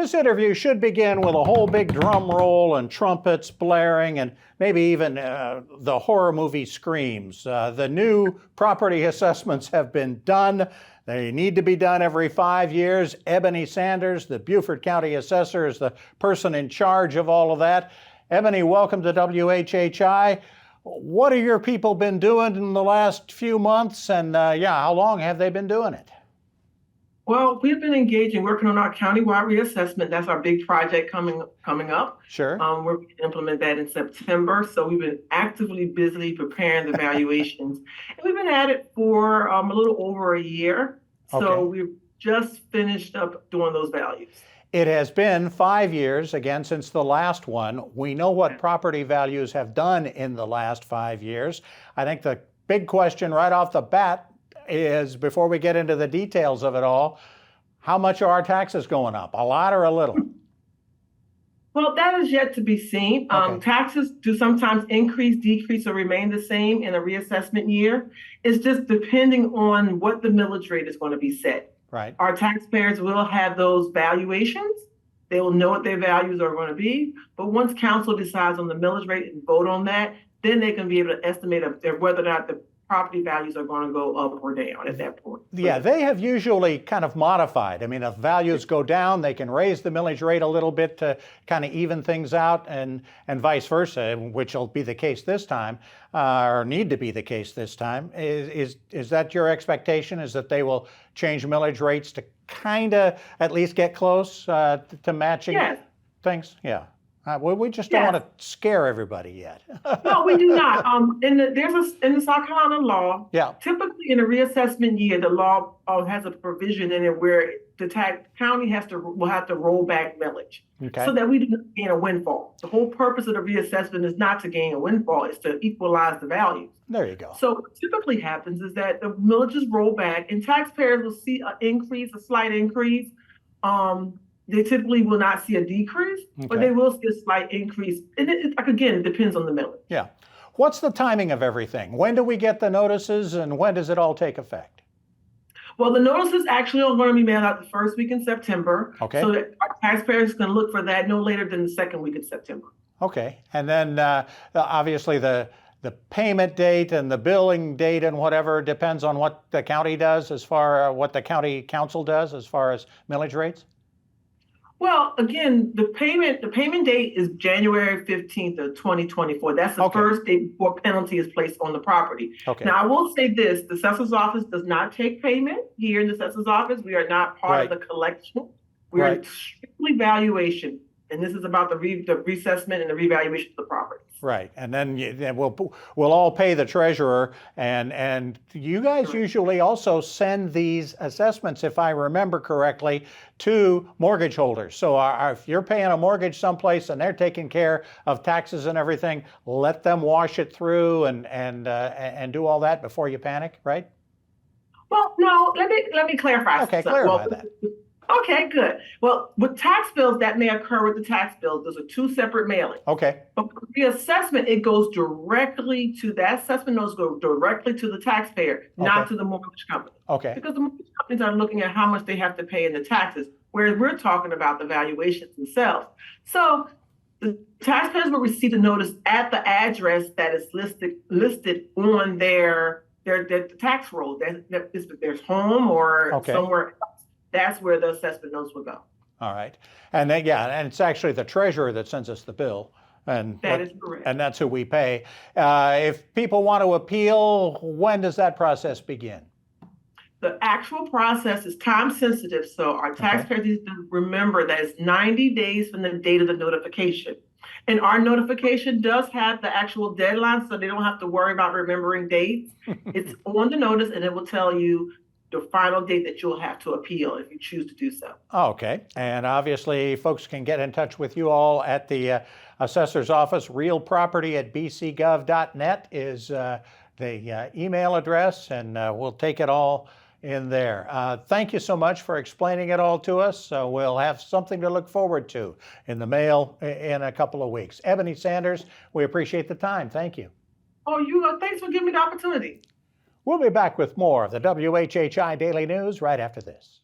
This interview should begin with a whole big drum roll and trumpets blaring and maybe even the horror movie screams. The new property assessments have been done. They need to be done every 5 years. Ebony Sanders, the Beaufort County Assessor, is the person in charge of all of that. Ebony, welcome to WHHI. What have your people been doing in the last few months? And how long have they been doing it? Well, we've been engaging, working on our countywide reassessment. That's our big project coming up. Sure. We're going to implement that in September. So we've been actively busy preparing the valuations. And we've been at it for a little over a year. So we've just finished up doing those values. It has been 5 years, again, since the last one. We know what property values have done in the last 5 years. I think the big question right off the bat is, before we get into the details of it all, how much are our taxes going up? A lot or a little? Well, that is yet to be seen. Taxes do sometimes increase, decrease, or remain the same in a reassessment year. It's just depending on what the millage rate is going to be set. Right. Our taxpayers will have those valuations. They will know what their values are going to be. But once council decides on the millage rate and vote on that, then they can be able to estimate whether or not the property values are going to go up or down at that point. Yeah, they have usually kind of modified. I mean, if values go down, they can raise the millage rate a little bit to kind of even things out, and vice versa, which will be the case this time, or need to be the case this time. Is that your expectation, is that they will change millage rates to kind of at least get close to matching things? Yeah. We just don't want to scare everybody yet. No, we do not. In the South Carolina law, typically in a reassessment year, the law has a provision in it where the county will have to roll back millage, so that we don't gain a windfall. The whole purpose of the reassessment is not to gain a windfall; it's to equalize the values. There you go. So what typically happens is that the millages roll back, and taxpayers will see a slight increase. They typically will not see a decrease, but they will see a slight increase. And again, it depends on the millage. Yeah. What's the timing of everything? When do we get the notices, and when does it all take effect? Well, the notices actually are going to be mailed out the first week in September. Okay. So that our taxpayers can look for that no later than the second week in September. Okay. And then obviously the payment date and the billing date and whatever depends on what the county does, as far as what the county council does as far as millage rates? Well, again, the payment date is January 15th of 2024. That's the first day before penalty is placed on the property. Now, I will say this: the assessor's office does not take payment. Here in the assessor's office, we are not part of the collection. We are strictly valuation. And this is about the reassessment and the revaluation of the properties. Right, and then we'll all pay the treasurer, and you guys usually also send these assessments, if I remember correctly, to mortgage holders. So if you're paying a mortgage someplace and they're taking care of taxes and everything, let them wash it through and do all that before you panic, right? Well, no. Let me clarify. Okay, clarify that. Okay, good. Well, with tax bills, that may occur with the tax bills. Those are two separate mailings. Okay. But for the assessment, it goes directly to that assessment. Those go directly to the taxpayer, not to the mortgage company. Okay. Because the mortgage companies are looking at how much they have to pay in the taxes, whereas we're talking about the valuations themselves. So the taxpayers will receive a notice at the address that is listed on their tax roll. If there's home or somewhere else. That's where the assessment notes will go. All right. And then, and it's actually the treasurer that sends us the bill. And that is correct. And that's who we pay. If people want to appeal, when does that process begin? The actual process is time sensitive. So our taxpayers need to remember that it's 90 days from the date of the notification. And our notification does have the actual deadline, so they don't have to worry about remembering dates. It's on the notice, and it will tell you the final date that you'll have to appeal if you choose to do so. Okay, and obviously folks can get in touch with you all at the assessor's office. RealProperty@bcgov.net is the email address, and we'll take it all in there. Thank you so much for explaining it all to us. So we'll have something to look forward to in the mail in a couple of weeks. Ebony Sanders, we appreciate the time. Thank you. Oh, thanks for giving me the opportunity. We'll be back with more of the WHHI Daily News right after this.